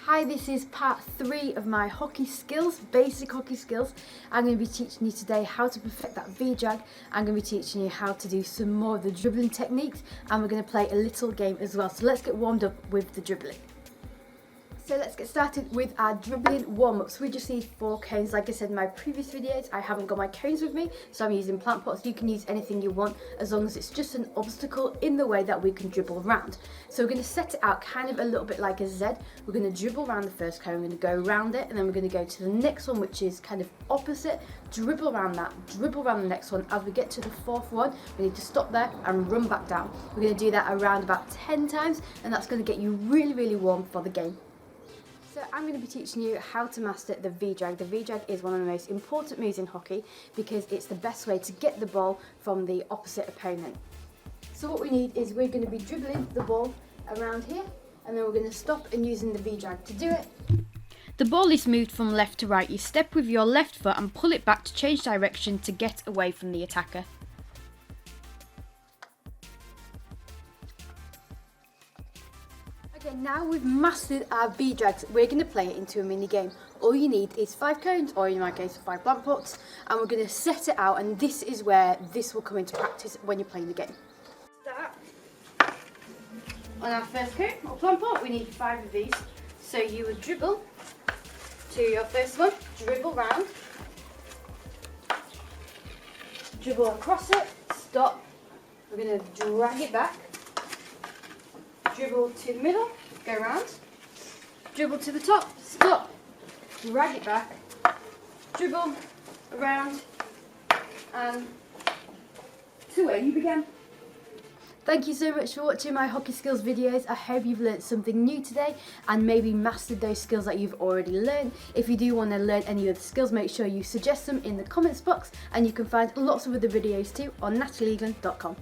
Hi, this is part 3 of my hockey skills, basic hockey skills. I'm going to be teaching you today how to perfect that V-drag. I'm going to be teaching you how to do some more of the dribbling techniques, and we're going to play a little game as well. So let's get warmed up with the dribbling. So let's get started with our dribbling warm-ups. We just need 4 cones. Like I said in my previous videos, I haven't got my cones with me, so I'm using plant pots. You can use anything you want as long as it's just an obstacle in the way that we can dribble around. So we're going to set it out kind of a little bit like a Z. We're going to dribble around the first cone, we're going to go around it, and then we're going to go to the next one, which is kind of opposite, dribble around that, dribble around the next one. As we get to the 4th one, we need to stop there and run back down. We're going to do that around about 10 times, and that's going to get you really warm for the game. So I'm going to be teaching you how to master the V-drag. The V-drag is one of the most important moves in hockey because it's the best way to get the ball from the opposite opponent. So what we need is we're going to be dribbling the ball around here, and then we're going to stop and using the V-drag to do it. The ball is moved from left to right. You step with your left foot and pull it back to change direction to get away from the attacker. Okay, now we've mastered our V-drags, we're going to play it into a mini game. All you need is 5 cones, or in my case 5 plant pots, and we're going to set it out, and this is where this will come into practice when you're playing the game. Start. On our first cone or plant pot, we need 5 of these. So you would dribble to your first one, dribble round, dribble across it, stop. We're going to drag it back. Dribble to the middle, go round, dribble to the top, stop, drag it back, dribble around, and to where you began. Thank you so much for watching my hockey skills videos. I hope you've learned something new today and maybe mastered those skills that you've already learned. If you do want to learn any other skills, make sure you suggest them in the comments box, and you can find lots of other videos too on natalieeaglen.com.